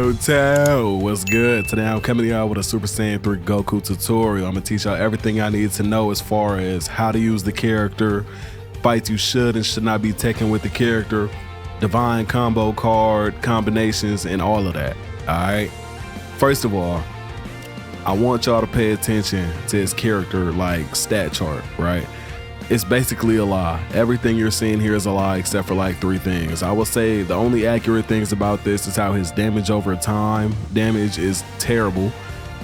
Yo, what's good? Today I'm coming to y'all with a Super Saiyan 3 Goku tutorial. I'm gonna teach y'all everything I need to know as far as how to use the character, fights you should and should not be taken with the character, divine combo card combinations, and all of that. Alright. First of all, I want y'all to pay attention to his character like stat chart, right? It's basically a lie. Everything you're seeing here is a lie except for like 3 things. I will say the only accurate things about this is how his damage over time damage is terrible,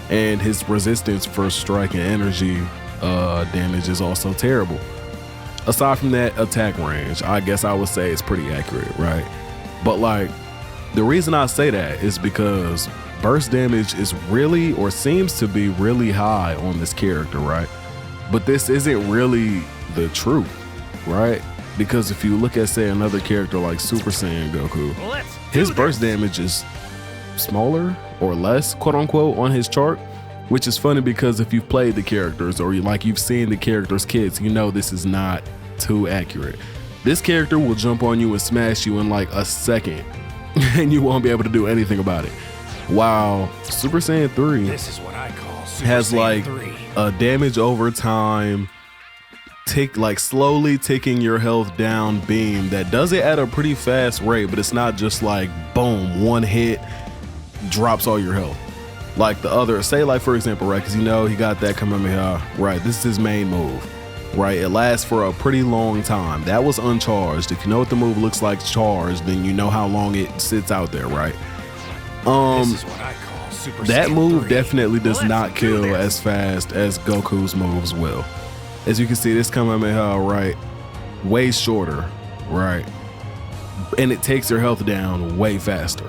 and his resistance for strike and energy damage is also terrible. Aside from that, attack range, I guess I would say it's pretty accurate, right? But like, the reason I say that is because burst damage is really, or seems to be really high on this character, right? But this isn't really the truth, right? Because if you look at, say, another character like Super Saiyan Goku, his burst damage is smaller or less, quote unquote, on his chart, which is funny because if you've played the characters or you've seen the characters' kits, you know this is not too accurate. This character will jump on you and smash you in like a second and you won't be able to do anything about it. While Super Saiyan 3 this is what I call Super has Saiyan like 3. A damage over time slowly ticking your health down beam that does it at a pretty fast rate, but it's not just like boom, one hit drops all your health like the other, say like for example, right? Because you know he got that Kamehameha, right? This is his main move, right? It lasts for a pretty long time. That was uncharged. If you know what the move looks like charged, then you know how long it sits out there, right? This is what I call Super that Saiyan move 3. definitely does Let's not do kill this. as fast as Goku's moves will. As you can see, this Kamehameha, right, way shorter, right, and it takes your health down way faster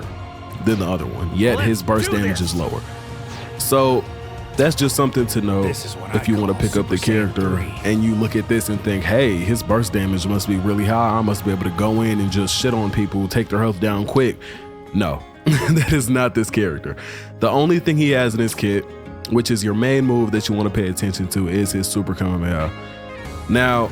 than the other one, yet his burst damage is lower. So that's just something to know if you want to pick up the character and you look at this and think, hey, his burst damage must be really high, I must be able to go in and just shit on people, take their health down quick. No. That is not this character. The only thing he has in his kit, which is your main move that you want to pay attention to, is his Super Kamehameha. Now,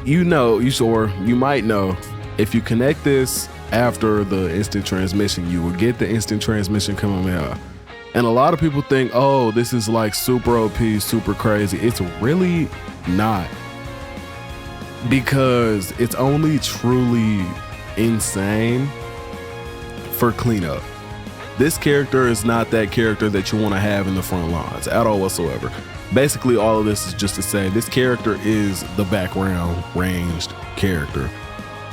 you might know, if you connect this after the instant transmission, you will get the instant transmission Kamehameha. And a lot of people think, oh, this is like super OP, super crazy. It's really not, because it's only truly insane for cleanup. This character is not that character that you want to have in the front lines at all whatsoever. Basically, all of this is just to say this character is the background ranged character.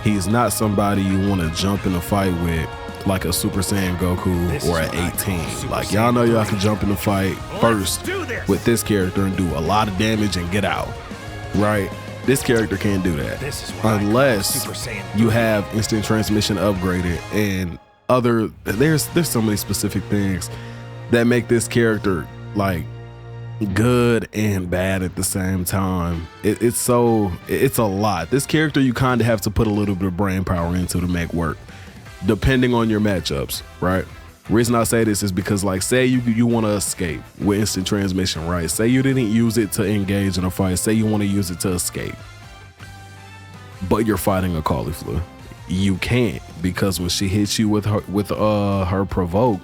He's not somebody you want to jump in a fight with like a Super Saiyan Goku or an 18. Like, y'all know y'all can jump in the fight first with this character and do a lot of damage and get out, right? This character can't do that unless you have instant transmission upgraded and there's so many specific things that make this character like good and bad at the same time. It's a lot. This character you kind of have to put a little bit of brain power into to make work, depending on your matchups, right? The reason I say this is because, like, say you want to escape with instant transmission, right? Say you didn't use it to engage in a fight. Say you want to use it to escape, but you're fighting a cauliflower. You can't, because when she hits you with her provoke,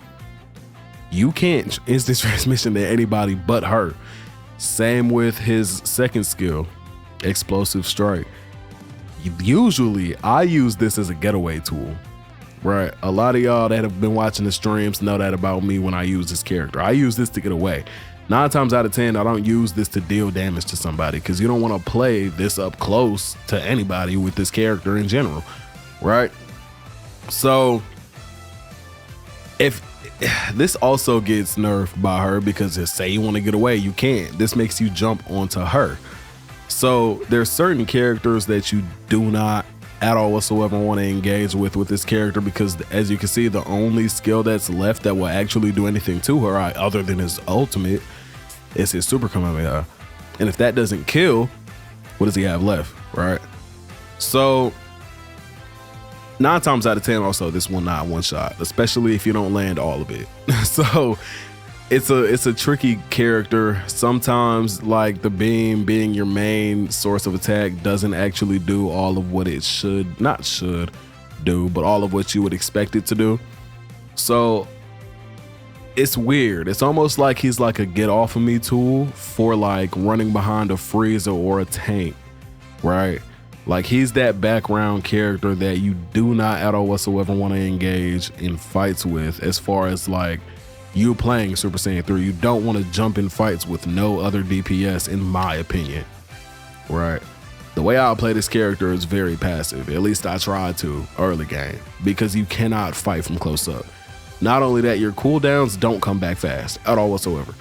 you can't instant transmission to anybody but her. Same with his second skill, explosive strike. Usually I use this as a getaway tool, right? A lot of y'all that have been watching the streams know that about me. When I use this character, I use this to get away. 9 times out of 10, I don't use this to deal damage to somebody, because you don't want to play this up close to anybody with this character in general, right? So if this also gets nerfed by her, because just say you want to get away, you can't. This makes you jump onto her. So there's certain characters that you do not at all whatsoever want to engage with this character, because as you can see, the only skill that's left that will actually do anything to her other than his ultimate is his Super Kamehameha. And if that doesn't kill, what does he have left, right? So 9 times out of 10 also, this will not one shot, especially if you don't land all of it. So it's a tricky character. Sometimes, like, the beam being your main source of attack doesn't actually do all of what it should do, but all of what you would expect it to do. So it's weird. It's almost like he's like a get off of me tool for like running behind a Frieza or a tank, right? Like he's that background character that you do not at all whatsoever want to engage in fights with. As far as like you playing Super Saiyan 3, you don't want to jump in fights with no other DPS, in my opinion, right? The way I play this character is very passive. At least I tried to early game, because you cannot fight from close up. Not only that, your cooldowns don't come back fast at all whatsoever.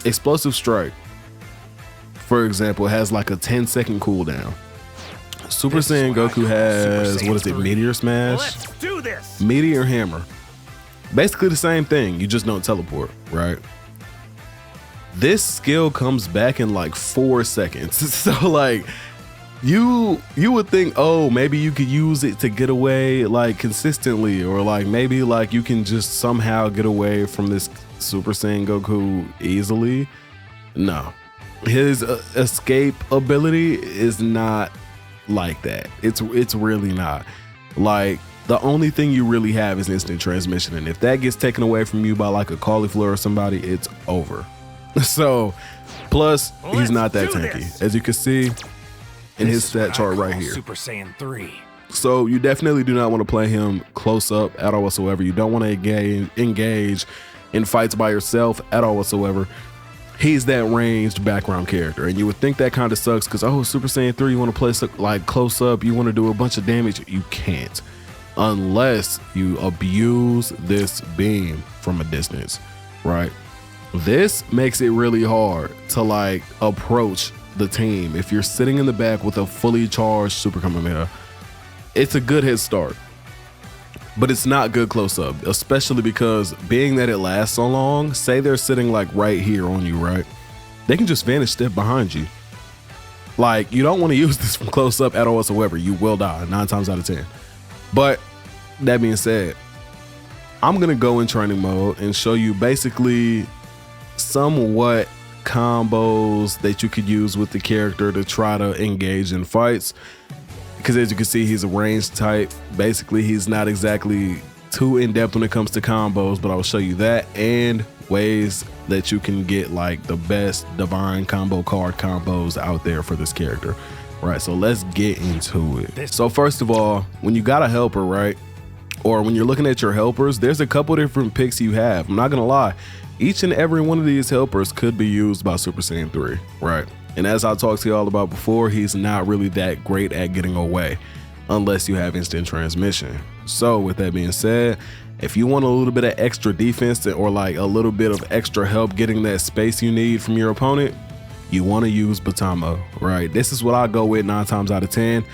Explosive Strike, for example, has like a 10-second cooldown. Super Saiyan Goku has, what is it, Meteor Smash? Let's do this. Meteor Hammer. Basically the same thing, you just don't teleport, right? This skill comes back in like 4 seconds. So like you would think, oh, maybe you could use it to get away like consistently, or like maybe like you can just somehow get away from this Super Saiyan Goku easily. No, his escape ability is not like that. It's really not. Like the only thing you really have is instant transmission, and if that gets taken away from you by like a cauliflower or somebody, it's over. So plus he's not that tanky, as you can see in his stat chart right here. Super Saiyan 3. So you definitely do not want to play him close up at all whatsoever. You don't want to engage in fights by yourself at all whatsoever. He's that ranged background character, and you would think that kind of sucks because, oh, Super Saiyan 3, you want to play like close up, you want to do a bunch of damage. You can't unless you abuse this beam from a distance, right? This makes it really hard to like approach the team if you're sitting in the back with a fully charged Super Kamehameha. It's a good head start, but it's not good close up, especially because being that it lasts so long, say they're sitting like right here on you, right? They can just vanish step behind you. Like you don't want to use this from close up at all whatsoever. You will die 9 times out of 10. But that being said, I'm gonna go in training mode and show you basically somewhat combos that you could use with the character to try to engage in fights, because as you can see, he's a ranged type. Basically he's not exactly too in-depth when it comes to combos, but I'll show you that and ways that you can get like the best divine combo card combos out there for this character. Right, so let's get into it. So first of all, when you got a helper, right, or when you're looking at your helpers, there's a couple different picks you have. I'm not gonna lie, each and every one of these helpers could be used by Super Saiyan 3, right? And as I talked to y'all about before, he's not really that great at getting away unless you have instant transmission. So with that being said, if you want a little bit of extra defense or like a little bit of extra help getting that space you need from your opponent, you want to use Batamo, right? This is what I go with 9 times out of 10.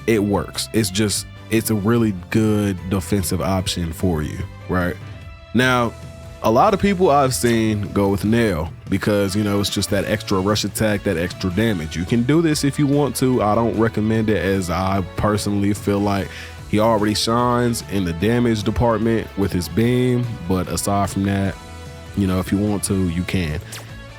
It works. It's a really good defensive option for you, right? Now, a lot of people I've seen go with Nail because, you know, it's just that extra rush attack, that extra damage. You can do this if you want to. I don't recommend it, as I personally feel like he already shines in the damage department with his beam. But aside from that, you know, if you want to, you can.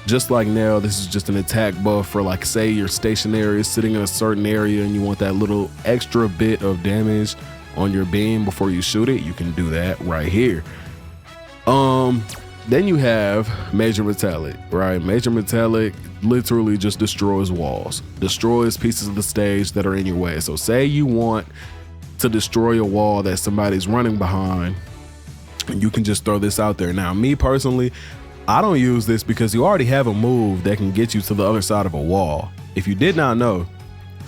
Just like Nail, this is just an attack buff for, like, say you're stationary, sitting in a certain area and you want that little extra bit of damage on your beam before you shoot it. You can do that right here. Then you have Major Metallic, right? Major Metallic literally just destroys walls, destroys pieces of the stage that are in your way. So say you want to destroy a wall that somebody's running behind, and you can just throw this out there. Now, me personally, I don't use this because you already have a move that can get you to the other side of a wall. If you did not know,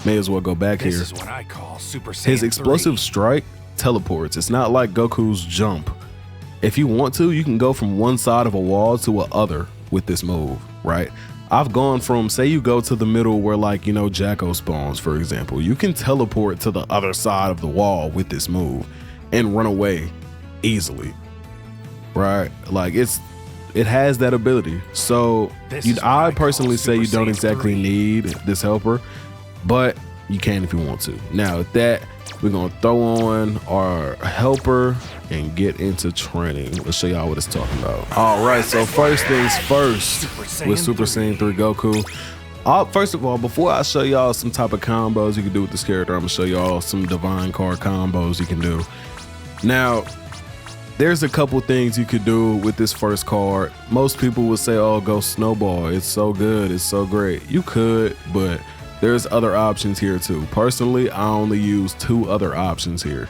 may as well go back here. This is what I call Super Saiyan His explosive 3. strike teleports. It's not like Goku's jump. If you want to, you can go from one side of a wall to a other with this move, right? I've gone from, say you go to the middle where, like, you know, Jacko spawns, for example. You can teleport to the other side of the wall with this move and run away easily, right? Like, it has that ability. So I personally say you don't exactly need this helper, but you can if you want to. Now with that, we're gonna throw on our helper and get into training. Let's show y'all what it's talking about. All right, so first things first with Super Saiyan 3 Goku. First of all, before I show y'all some type of combos you can do with this character, I'm gonna show y'all some divine card combos you can do. Now, there's a couple things you could do with this first card. Most people would say, oh, go Snowball. It's so good. It's so great. You could, but there's other options here too. Personally, I only use 2 other options here.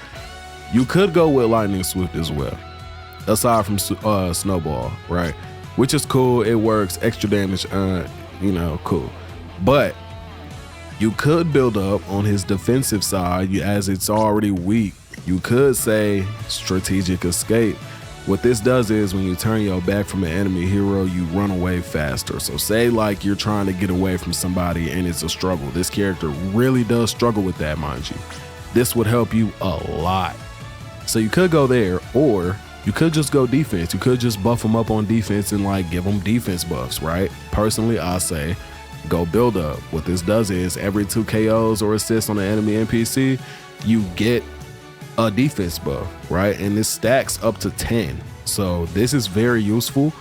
You could go with Lightning Swift as well, aside from Snowball, right? Which is cool. It works. Extra damage, cool. But you could build up on his defensive side as it's already weak. You could say Strategic Escape. What this does is when you turn your back from an enemy hero, you run away faster. So say like you're trying to get away from somebody and it's a struggle. This character really does struggle with that, mind you. This would help you a lot. So you could go there, or you could just go defense. You could just buff them up on defense and like give them defense buffs, right? Personally, I say go build up. What this does is every 2 KOs or assists on an enemy NPC, you get a defense buff, right? And this stacks up to 10. So this is very useful.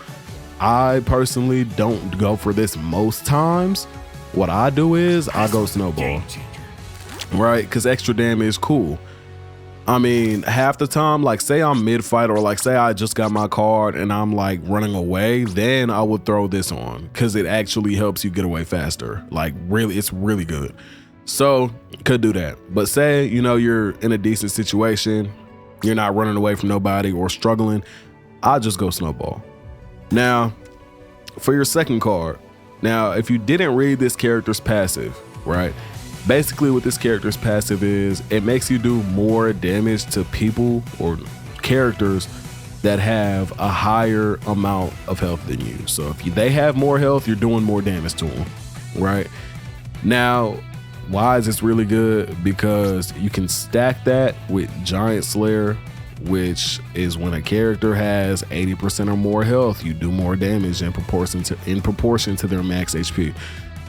I personally don't go for this most times. What I do is I go Snowball, right? Because extra damage is cool. I mean, half the time, like say I'm mid-fight, or like say I just got my card and I'm like running away, then I would throw this on because it actually helps you get away faster. Like really, it's really good. So could do that. But say, you're in a decent situation, you're not running away from nobody or struggling, I'll just go Snowball. Now, for your second card, now if you didn't read this character's passive, right? Basically what this character's passive is, it makes you do more damage to people or characters that have a higher amount of health than you. So if they have more health, you're doing more damage to them, right? Now, why is this really good? Because you can stack that with Giant Slayer, which is when a character has 80% or more health, you do more damage in proportion to their max HP.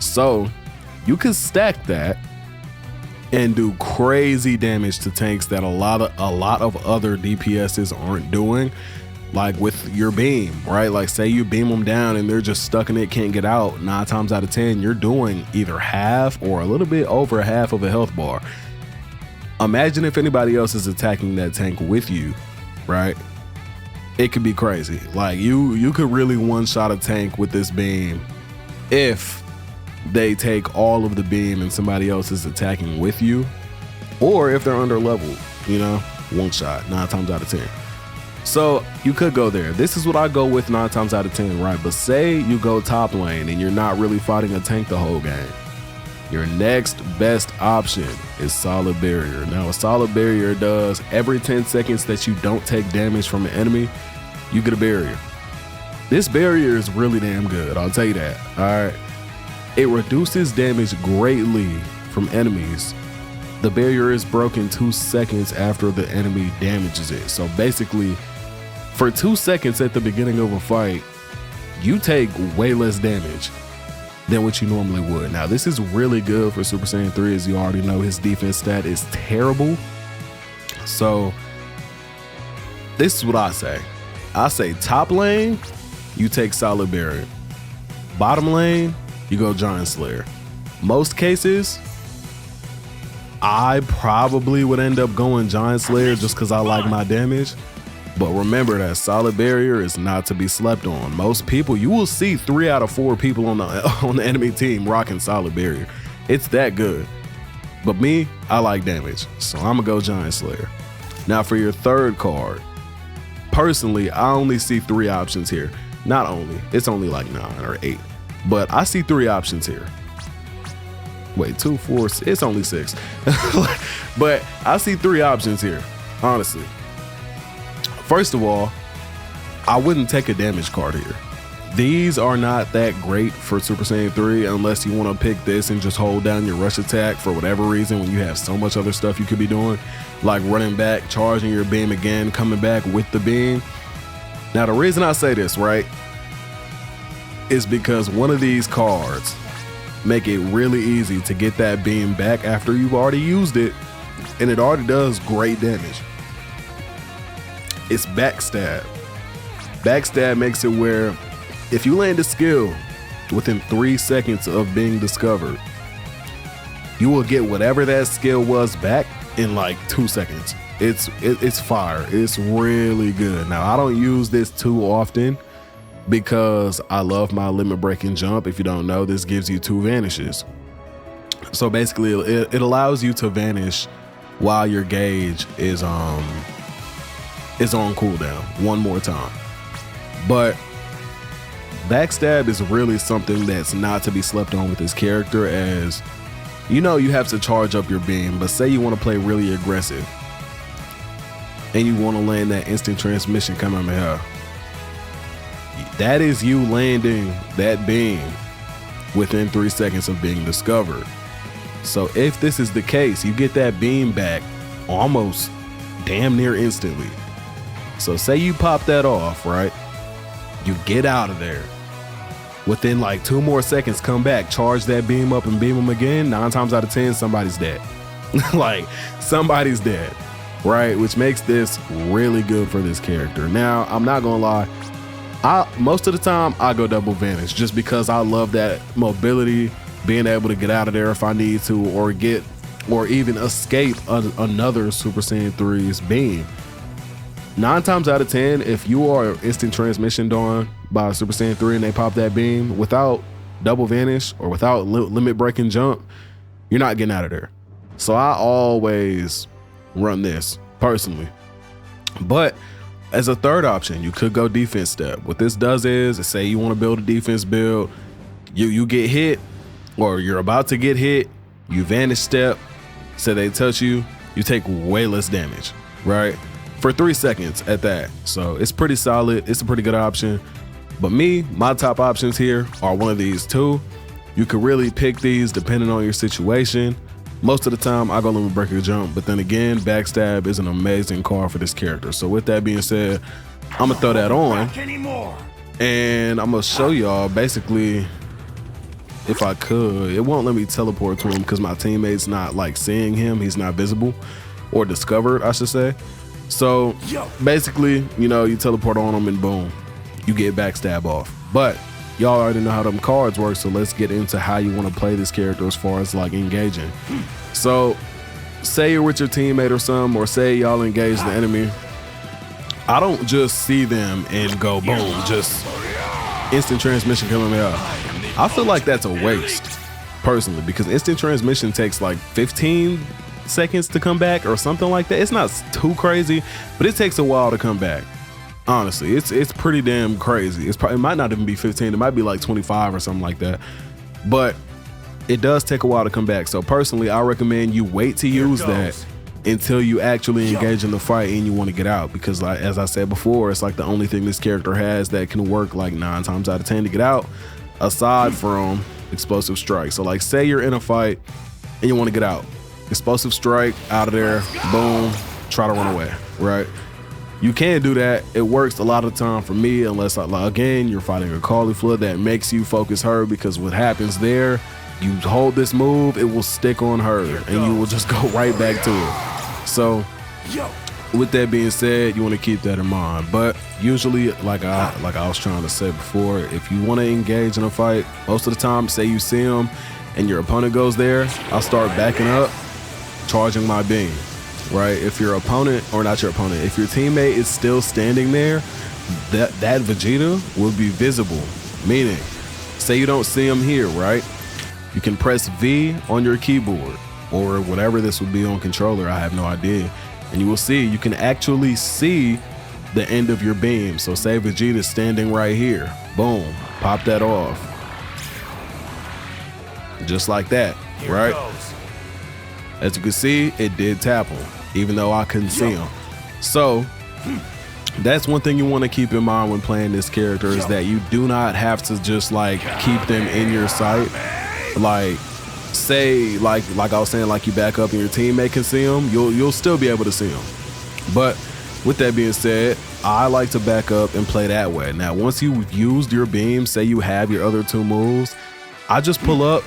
So you can stack that and do crazy damage to tanks that a lot of other DPSs aren't doing, like with your beam, right? Like say you beam them down and they're just stuck in it, can't get out. 9 times out of 10, you're doing either half or a little bit over half of a health bar. Imagine if anybody else is attacking that tank with you, right? It could be crazy. Like you could really one-shot a tank with this beam if they take all of the beam and somebody else is attacking with you, or if they're under level, one shot 9 times out of 10. So you could go there. This is what I go with 9 times out of 10, right? But say you go top lane and you're not really fighting a tank the whole game. Your next best option is Solid Barrier. Now a Solid Barrier does every 10 seconds that you don't take damage from an enemy, you get a barrier. This barrier is really damn good, I'll tell you that, all right? It reduces damage greatly from enemies. The barrier is broken 2 seconds after the enemy damages it. So basically, for 2 seconds at the beginning of a fight, you take way less damage than what you normally would. Now, this is really good for Super Saiyan 3, as you already know, his defense stat is terrible. So this is what I say. I say top lane, you take Solid Barrier. Bottom lane, you go Giant Slayer. Most cases, I probably would end up going Giant Slayer just because I like my damage. But remember that Solid Barrier is not to be slept on. Most people, you will see 3 out of 4 people on the enemy team rocking Solid Barrier. It's that good. But me, I like damage, so I'm gonna go Giant Slayer. Now for your third card, personally, I only see 3 options here. Not only, it's only like 9 or 8. But I see 3 options here. Wait, 2, 4, it's only 6. But I see 3 options here, honestly. First of all, I wouldn't take a damage card here. These are not that great for Super Saiyan 3 unless you want to pick this and just hold down your rush attack for whatever reason when you have so much other stuff you could be doing, like running back, charging your beam again, coming back with the beam. Now, the reason I say this, right, is because one of these cards make it really easy to get that beam back after you've already used it, and it already does great damage. It's Backstab. Backstab makes it where if you land a skill within 3 seconds of being discovered, you will get whatever that skill was back in like 2 seconds. It's fire. It's really good. Now, I don't use this too often because I love my limit breaking jump. If you don't know, this gives you 2 vanishes. So basically it allows you to vanish while your gauge is on cooldown 1 more time. But backstab is really something that's not to be slept on with this character, as you know you have to charge up your beam, but say you want to play really aggressive and you want to land that instant transmission Kamehameha. That is you landing that beam within 3 seconds of being discovered. So if this is the case, you get that beam back almost damn near instantly. So say you pop that off, right? You get out of there. Within like 2 more seconds, come back, charge that beam up and beam them again. 9 times out of 10, somebody's dead. Like, somebody's dead, right? Which makes this really good for this character. Now, I'm not gonna lie, most of the time I go double vanish just because I love that mobility, being able to get out of there if I need to, or even escape another Super Saiyan 3's beam. 9 times out of 10, if you are instant transmission on by Super Saiyan 3 and they pop that beam without double vanish or without limit breaking jump, you're not getting out of there. So I always run this personally. But as a third option, you could go defense step. What this does is, say you want to build a defense build, you get hit or you're about to get hit, you vanish step, say they touch you, you take way less damage, right? For 3 seconds at that. So it's pretty solid. It's a pretty good option. But my top options here are one of these 2. You could really pick these depending on your situation. Most of the time I go limit breaker jump, but then again, backstab is an amazing card for this character. So with that being said, I'm gonna throw that on and I'm gonna show y'all basically, if I could, it won't let me teleport to him because my teammate's not like seeing him. He's not visible or discovered, I should say. So basically, you know, you teleport on him and boom, you get backstab off. But y'all already know how them cards work, so let's get into how you want to play this character as far as like engaging. So say you're with your teammate or something, or say y'all engage the enemy. I don't just see them and go boom, just instant transmission killing me out. I feel like that's a waste personally, because instant transmission takes like 15 seconds to come back or something like that. It's not too crazy, but it takes a while to come back. Honestly, it's pretty damn crazy. It might not even be 15, it might be like 25 or something like that. But it does take a while to come back. So personally, I recommend you wait to use that until you actually engage in the fight and you want to get out, because like, as I said before, it's like the only thing this character has that can work like 9 times out of 10 to get out, aside from explosive strike. So like say you're in a fight and you want to get out, explosive strike, out of there, boom, try to run away, right? You can do that. It works a lot of the time for me, unless again you're fighting a cauliflower that makes you focus her, because what happens there, you hold this move, it will stick on her and you will just go right back to it. So with that being said, you want to keep that in mind. But usually, like I was trying to say before, if you want to engage in a fight, most of the time, say you see him and your opponent goes there, I'll start backing up, charging my beam. Right? If your opponent, or not your opponent, if your teammate is still standing there, that Vegeta will be visible. Meaning, say you don't see him here, right? You can press V on your keyboard or whatever this would be on controller, I have no idea. And you will see, you can actually see the end of your beam. So say Vegeta's standing right here, boom, pop that off. Just like that, right? As you can see, it did tap him, even though I couldn't see him. So that's one thing you want to keep in mind when playing this character, is that you do not have to just like keep them in your sight. Like say, like I was saying, like you back up and your teammate can see him, you'll still be able to see him. But with that being said, I like to back up and play that way. Now, once you've used your beam, say you have your other 2 moves, I just pull up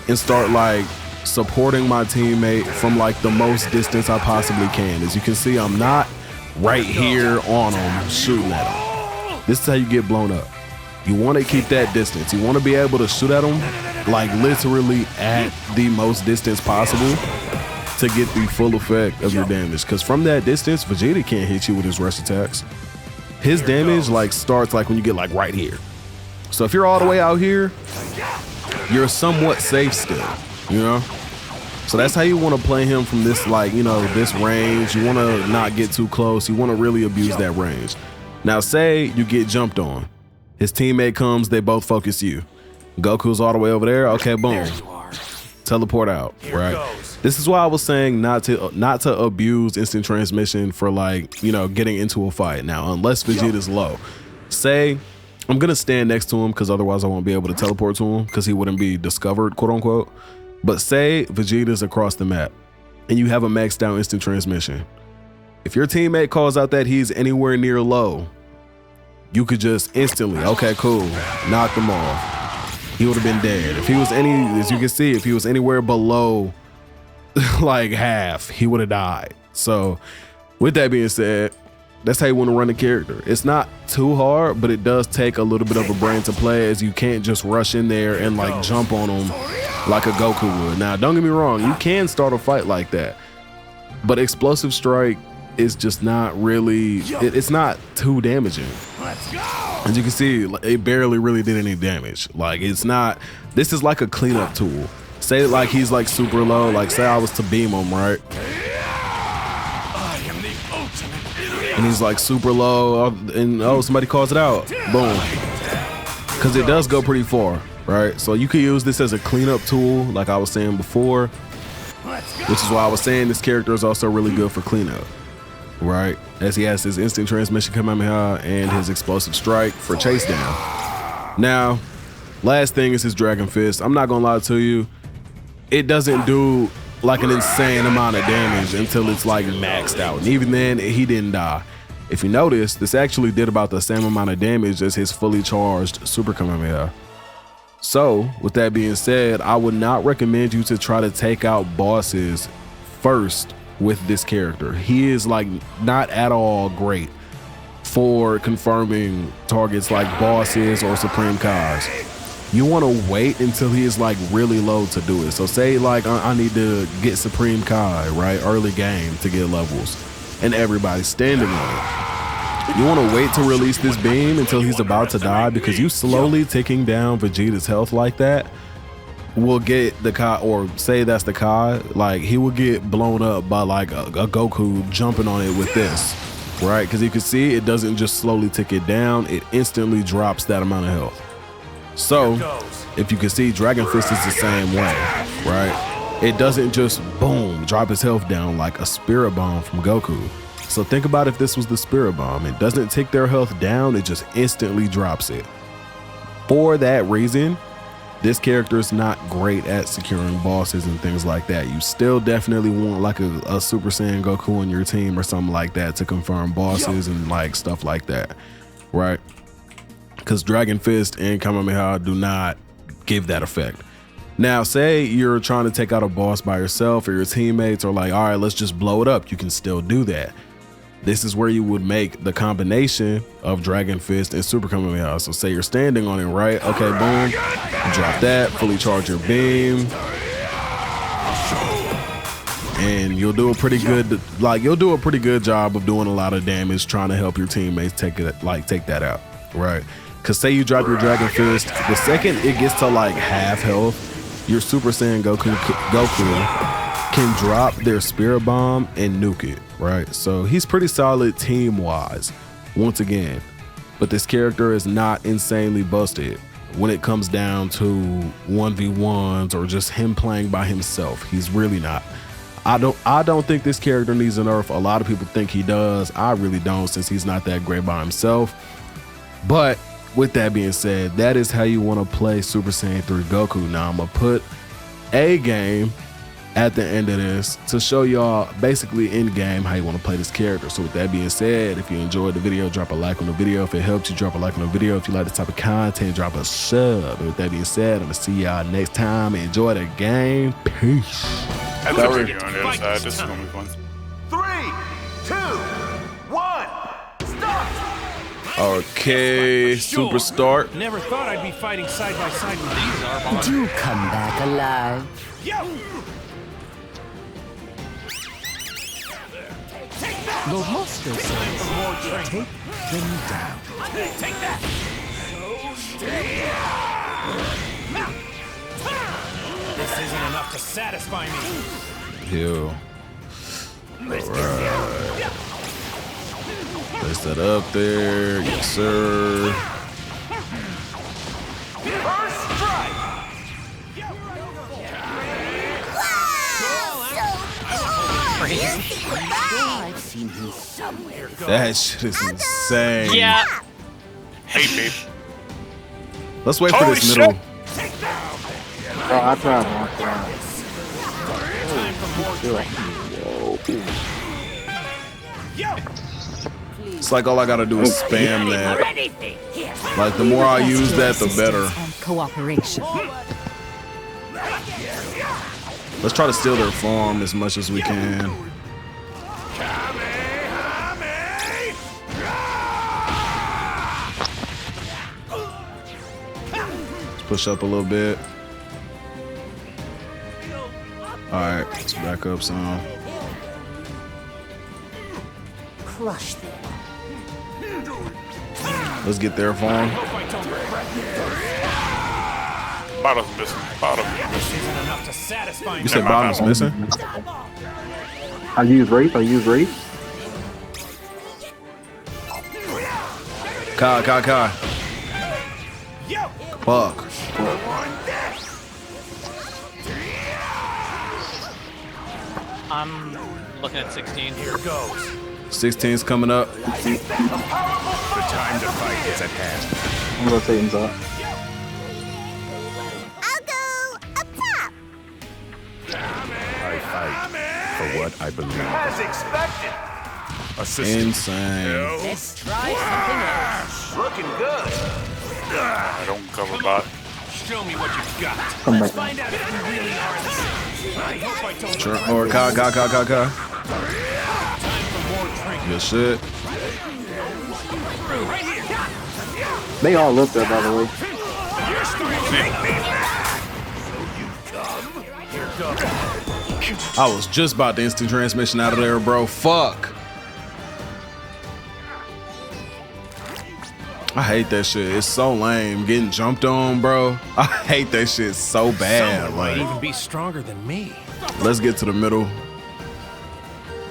and start like supporting my teammate from like the most distance I possibly can. As you can see, I'm not right here on him shooting at him. This is how you get blown up. You want to keep that distance. You want to be able to shoot at him like literally at the most distance possible to get the full effect of your damage. Because from that distance, Vegeta can't hit you with his rush attacks. His damage like starts like when you get like right here. So if you're all the way out here, you're somewhat safe still, you know? So that's how you want to play him from this, like, you know, this range. You want to not get too close. You want to really abuse that range. Now, say you get jumped on. His teammate comes, they both focus you. Goku's all the way over there. Okay, boom. Teleport out, right? This is why I was saying not to abuse instant transmission for, like, you know, getting into a fight. Now, unless Vegeta's low. Say, I'm going to stand next to him because otherwise I won't be able to teleport to him because he wouldn't be discovered, quote unquote. But say Vegeta's across the map and you have a maxed out instant transmission. If your teammate calls out that he's anywhere near low, you could just instantly, okay, cool, knock him off. He would have been dead. If he was as you can see, if he was anywhere below like half, he would have died. So with that being said, that's how you want to run the character. It's not too hard, but it does take a little bit of a brain to play, as you can't just rush in there and like jump on him like a Goku would. Now, don't get me wrong, you can start a fight like that, but explosive strike is just not really, it's not too damaging. As you can see, it barely really did any damage. Like, it's not, this is like a cleanup tool. Say like he's like super low, like say I was to beam him, right? And he's like super low, and oh, somebody calls it out, boom. Because it does go pretty far, right? So you could use this as a cleanup tool, like I was saying before, which is why I was saying this character is also really good for cleanup, right? As he has his instant transmission Kamehameha and his explosive strike for chase down. Now, last thing is his Dragon Fist. I'm not gonna lie to you, it doesn't do like an insane amount of damage until it's like maxed out. And even then, he didn't die. If you notice, this actually did about the same amount of damage as his fully charged Super Kamehameha. So, with that being said, I would not recommend you to try to take out bosses first with this character. He is like not at all great for confirming targets like bosses or Supreme Kais. You want to wait until he is like really low to do it. So say like I need to get Supreme Kai, right? Early game to get levels and everybody's standing on it. You want to wait to release this beam until he's about to die, because you slowly ticking down Vegeta's health like that will get the Kai, or say that's the Kai, like he will get blown up by like a Goku jumping on it with this, right? Because you can see it doesn't just slowly tick it down, it instantly drops that amount of health. So, if you can see, Dragon Fist is the same way, right? It doesn't just, boom, drop his health down like a Spirit Bomb from Goku. So think about if this was the Spirit Bomb. It doesn't take their health down, it just instantly drops it. For that reason, this character is not great at securing bosses and things like that. You still definitely want like a Super Saiyan Goku on your team or something like that to confirm bosses and like stuff like that, right? Because Dragon Fist and Kamehameha do not give that effect. Now, say you're trying to take out a boss by yourself, or your teammates are like, all right, let's just blow it up. You can still do that. This is where you would make the combination of Dragon Fist and Super Kamehameha. So say you're standing on it, right? Okay, boom, you drop that, fully charge your beam. And you'll do a pretty good job of doing a lot of damage trying to help your teammates take that out, right? Because say you drop your Dragon Fist, the second it gets to like half health, your Super Saiyan Goku can drop their Spirit Bomb and nuke it, right? So he's pretty solid team-wise, once again. But this character is not insanely busted when it comes down to 1v1s or just him playing by himself. He's really not. I don't think this character needs a nerf. A lot of people think he does. I really don't, since he's not that great by himself. But with that being said, that is how you want to play Super Saiyan 3 Goku. Now I'm gonna put a game at the end of this to show y'all basically in game how you want to play this character. So with that being said, if you enjoyed the video, drop a like on the video. If it helped you, drop a like on the video. If you like this type of content, drop a sub. And with that being said, I'm gonna see y'all next time. Enjoy the game. Peace. I love you on the other side. This is gonna be fun. 3, 2, 1, start! Okay, super start. Never thought I'd be fighting side by side with these. Do come back alive. Yo! Lord Moscow says, take them down. Take that! This isn't enough to satisfy me. Yo. Alright. Place that up there. Yes, sir. First strike. I've seen him somewhere. That shit is insane. Yeah. Hey, babe. Let's wait for Holy this middle. Oh, I tried. It's like all I gotta do is spam that. Like the more I use that, the better. Cooperation. Let's try to steal their farm as much as we can. Let's push up a little bit. Alright, let's back up some. Crush them. Let's get their farm. Bottom's missing. Bottom. This isn't enough to satisfy me. You said bottom's missing? I use Wraith. Kai. Fuck. I'm looking at 16. Here goes. 16's coming up. The time to fight is at hand. I'm rotating top. I'll go up top. I fight for what I believe. As expected. Assistant. Insane. Let's try something else. Looking good. I don't cover bot. Show me what you've got. Come Let's back. find out if we really are the same. I hope I told you. Sure. Or Kai. Time for more drink. Good shit. Right here. They all look there, by the way. You're starting to make me mad. Here goes. I was just about to instant transmission out of there, bro. Fuck. I hate that shit. It's so lame. Getting jumped on, bro. I hate that shit so bad. Someone might Like, even be stronger than me. let's get to the middle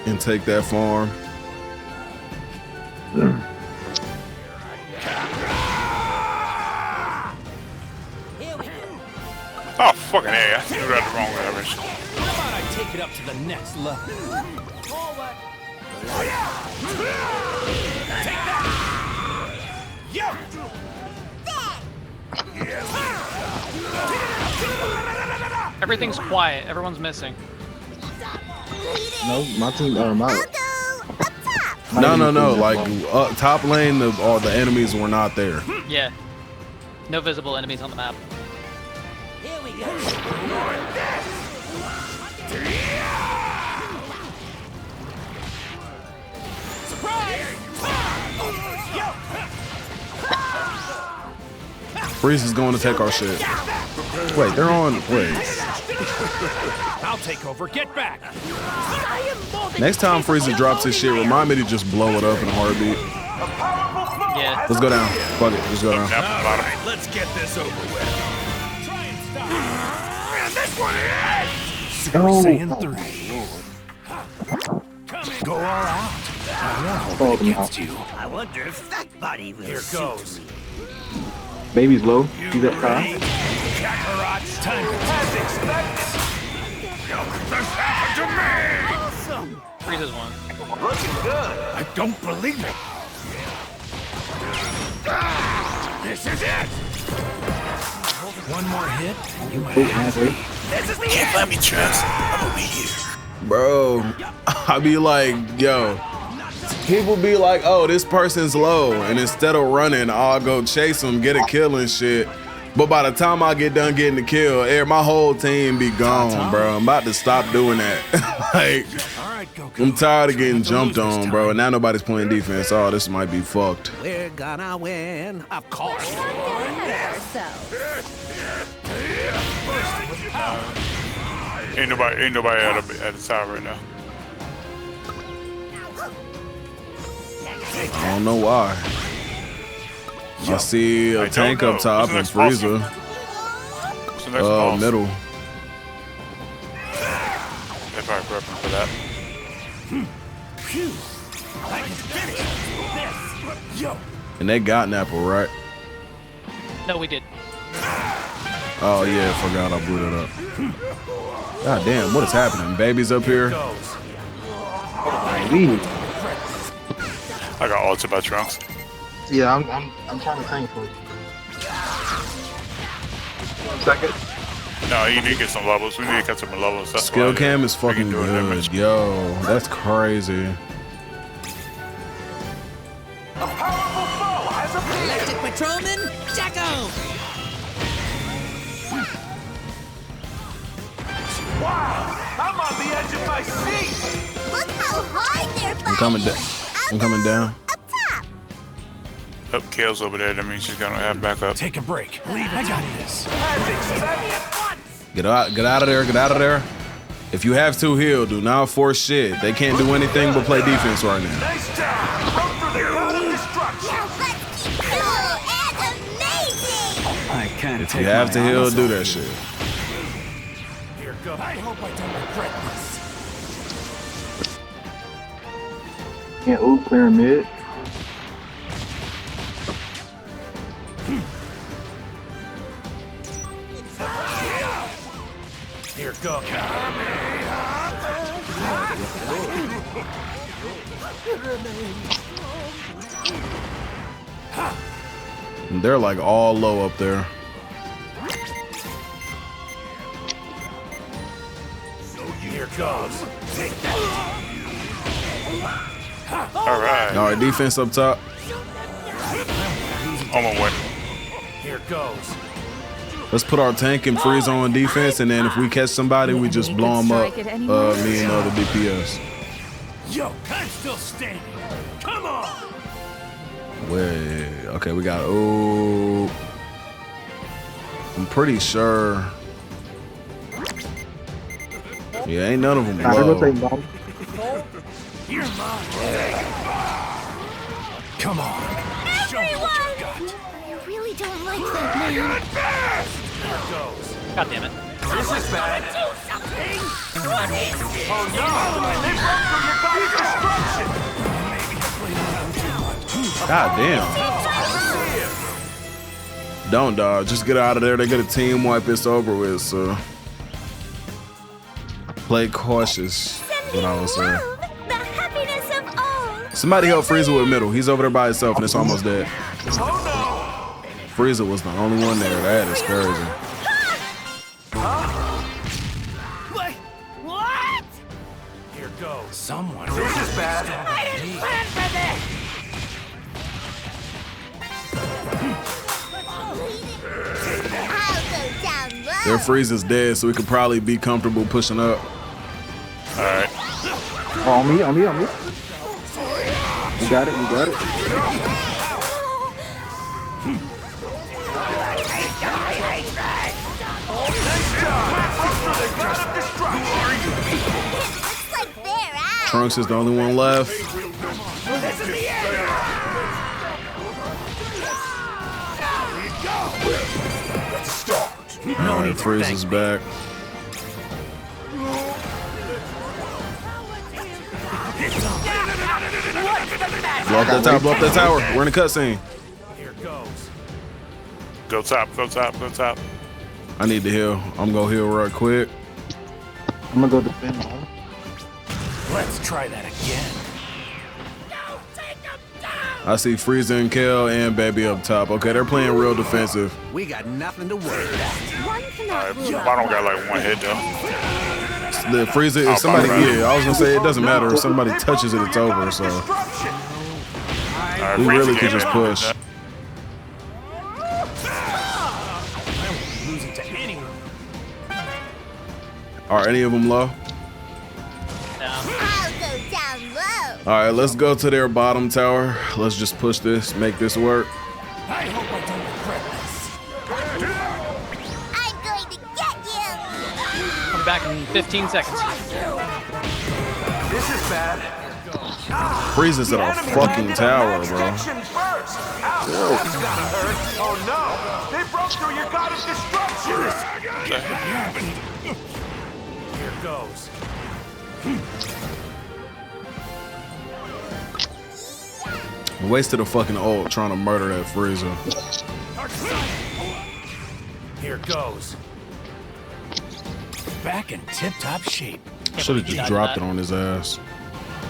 and take that farm. Oh, fucking A. I threw that the wrong direction. How about I take it up to the next level? Take that! Yo! Everything's quiet. Everyone's missing. No, my team are out. I'll go up top. No. Like top lane, all the enemies were not there. Yeah. No visible enemies on the map. Here we go. Freeze is going to take our shit. Wait, they're on. Wait. I'll take over. Get back. Next time Freezer drops his shit, remind me to just blow it up in a heartbeat. Yeah. Let's go down. Fuck it. Just go down. Down from bottom. Let's get this over with. Try and stop. And this one is. Oh, Saiyan 3. Go all out. called them out. I wonder if that body will Here goes. Baby's low. See that car? Kakarot's time to As expected. This happened to me. Awesome. Freezes one. Looking good. I don't believe it. This is it. one more hit. And you Oh, have halfway. This is the end. Let me trust. I'm gonna be here. Bro, I be like, yo, people be like, oh, this person's low. And instead of running, I'll go chase them, get a kill and shit. But by the time I get done getting the kill, my whole team be gone, bro. I'm about to stop doing that. Like, all right, Goku. I'm tired of getting jumped on, bro. And now nobody's playing defense. Oh, this might be fucked. We're gonna win. Of course. Ain't nobody at the top right now. I don't know why. I see a tank up top and Frieza. What's the next boss? Middle. They probably prepping for that. And they got Napple, right? No, we did. Oh yeah, forgot I blew it up. God damn, what is happening? Baby's up here. I got ulted by Trunks. Yeah, I'm trying to think for you. Second. No, you need to get some levels. We need to get some levels. That's Skill why cam is we fucking can do it good. damage. Yo, that's crazy. Electric Patrolman, Jacko! I'm on the edge of my seat! Look how hard they're I'm coming down. I'm coming down. Up top! Oh, Kale's over there. That means she's gonna have backup. Take a break. I got this. Get out of there. Get out of there. If you have to heal, do not force shit. They can't do anything but play defense right now. Nice job! Come for the god of destruction! Now let's keep cool and amazing! I can't If you have to heal, do that shit. Here goes. I hope I don't regret this. Yeah, ooh, clear mid. Here goes. And they're like all low up there. Here goes. All right. All right, defense up top. On my way. Here goes. Let's put our tank and Frieza on defense, and then if we catch somebody, we just blow them up. Me and the other DPS. Yo, I'm still standing. Come on. Wait, okay, we got. Oh, I'm pretty sure. Yeah, ain't none of them Nah, they're low. gonna take bomb. You're mine. Come on. Show me what you got. I really don't like that man. Here goes. God damn it. This is bad! Oh no! They broke through your god's destruction! God damn. Don't dodge. Just get out of there. They get a team wipe. It's over with. So play cautious. Is what I was saying. Love, the happiness of all. Somebody help Frieza with middle. He's over there by himself and it's almost dead. Frieza was the only one there. That is crazy. What? Here goes. Someone. This is bad! I didn't plan for this. I'll go down low. Their Frieza's dead, so we could probably be comfortable pushing up. All right. Oh, on me. You got it. Looks like they're out. Trunks is the only one left. All right, Frieza's back. Blow up that tower. Blow up that tower. We're in a cutscene. Here goes. Go top. Go top. Go top. I need to heal. I'm gonna heal right quick. I'm gonna go defend bomb. Let's try that again. I see Frieza and Kale and Baby up top. Okay, they're playing real defensive. We got nothing to worry about. One All cannot right. rule I out. don't got like one hit though. The Frieza, if somebody, yeah, I was gonna say it doesn't matter. If somebody touches it, it's over. So All right, we Frieza really came could just in. push. Losing to anyone. Are any of them low? I'll go down low. All right, let's go to their bottom tower. Let's just push this, make this work. I hope I don't regret this. I'm going to get you. I'll be back in 15 seconds. This is bad! Frieza's at our fucking tower, bro. It's gonna hurt. Oh no! They broke through your god of destruction! Here goes. Wasted a fucking ult trying to murder that Frieza. Here goes. Back in tip-top shape. Should have just dropped it on his ass.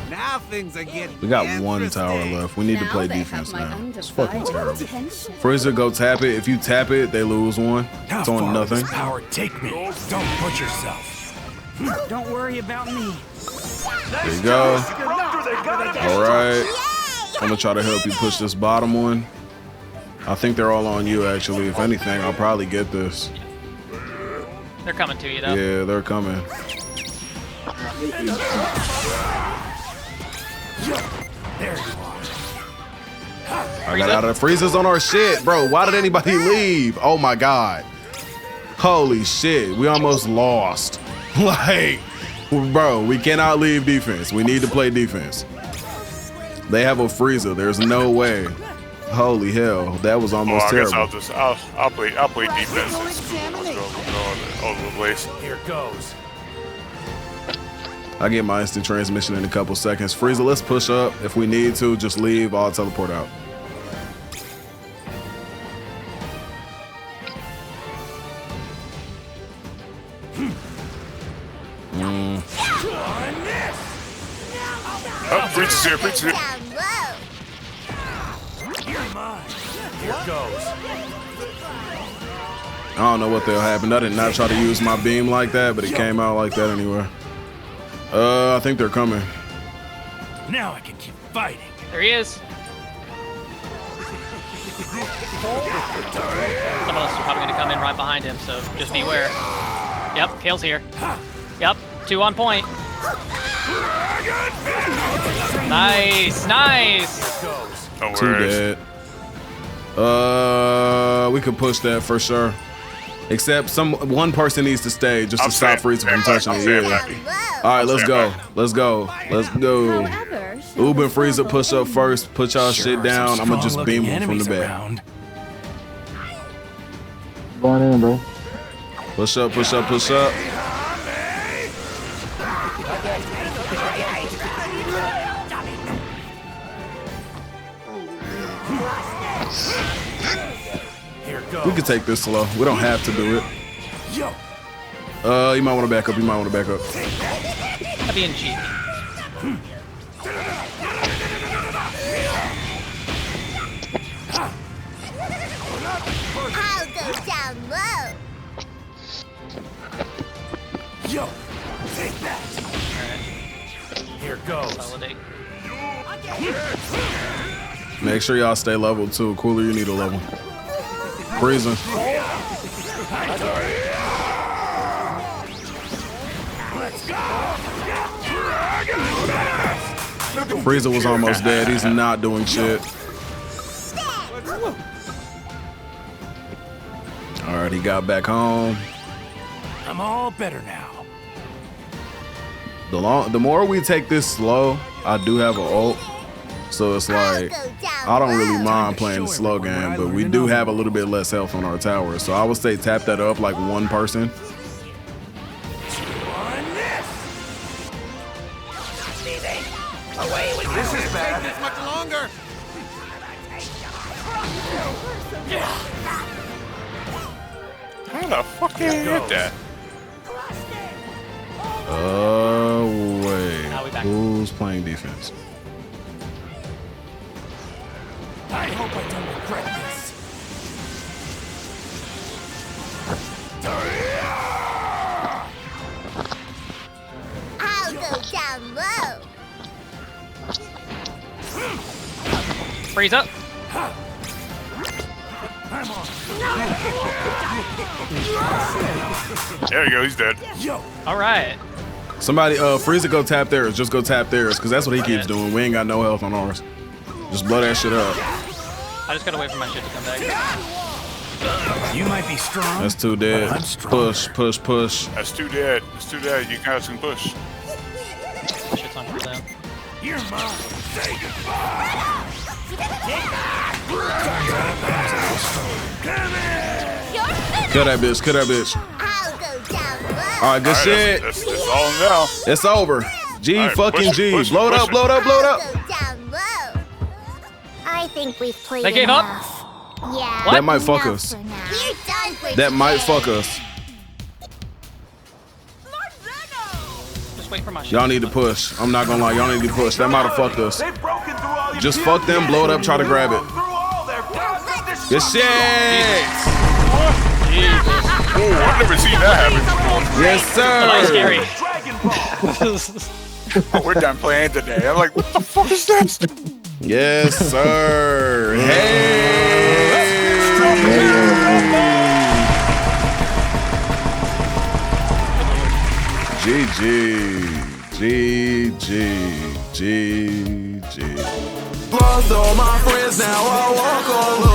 Now things are getting We got one tower interesting. left. We need to play defense now. It's fucking terrible. Frieza, go tap it. If you tap it, they lose one. How It's on far nothing. does power take me? Don't put yourself. Don't worry about me. There you go. You broke through their god of All right. Yay! I'm gonna try to help you push this bottom one. I think they're all on you, actually. If anything, I'll probably get this. They're coming to you, though. Yeah, they're coming. There you are. I got out of the Frieza's on our shit, bro. Why did anybody leave? Oh my god. Holy shit. We almost lost. Like, bro, we cannot leave defense. We need to play defense. They have a Frieza. There's no way. Holy hell. That was almost I guess terrible. I'll play defense. All over the place. Here goes. I get my instant transmission in a couple seconds. Frieza, let's push up. If we need to, just leave. I'll teleport out. Oh, Frieza's here, Frieza's here. Down low. You're mine. Here goes. I don't know what the hell happened. I did not try to use my beam like that, but it came out like that anyway. I think they're coming. Now I can keep fighting. There he is. Someone else is probably going to come in right behind him, so just beware. Yep, Kale's here. Yep, 2 on point. Nice, nice. No 2 worries. dead. We could push that for sure. Except one person needs to stay just to stop Frieza from touching it. Yeah. Down low. All right, let's go. Let's go. Let's go. However, Ub and Frieza push up first. Put y'all Sure shit are down. some I'm gonna just beam strong-looking them from the enemies back. around. Going in, bro. Push up, push up, push up. Here goes. We can take this slow. We don't have to do it. Yo. You might want to back up. You might want to back up. I'm being cheeky. I'll go down low. Yo. Take that. Here goes. Consolidate. Make sure y'all stay level too. Cooler, you need a level. Frieza. Frieza was almost dead. He's not doing shit. All right, he got back home. I'm all better now. The more we take this slow, I do have an ult. So it's like, I don't really mind playing the slow game, but we do have a little bit less health on our tower. So I would say tap that up like one person. This is bad. This much longer. How the fuck did you hit that? Now we Wait. back. Who's playing defense? I hope I don't regret this. I'll go down low. Freeze up. There you go, he's dead. Yo. All right. Somebody, Frieza, go tap theirs. Just go tap theirs, because that's what he keeps doing. We ain't got no health on ours. Just blow that shit up. I just gotta wait for my shit to come back. You might be strong. That's 2 but dead. I'm strong. Push, push, push. That's 2 dead. It's 2 dead. You guys can push. Shit's on for them. You're mine. Say goodbye. Kill that bitch. Kill that bitch. I'll go down low. All right, good shit. It's all now. It's over. G All right, fucking push it, G. push it, Blow it push up, it. blow it up, blow it up. I'll go down low. I think we've played They gave up? enough. Yeah. That might fuck enough us. for now. You're done for That might today. fuck us. Just wait for my shit. Y'all need to push. I'm not gonna lie. Y'all need to push. That might have fucked us. They've broken through all your Just fuck them, blow it up, try to grab it. Through all their paths of Good shit. Whoa, I've never seen that happen. Yes, That's sir. scary. Dragon Ball. Oh, we're done playing today. I'm like, what the fuck is this? Yes, sir. Hey. GG. GG. Lost all my friends, now I walk alone.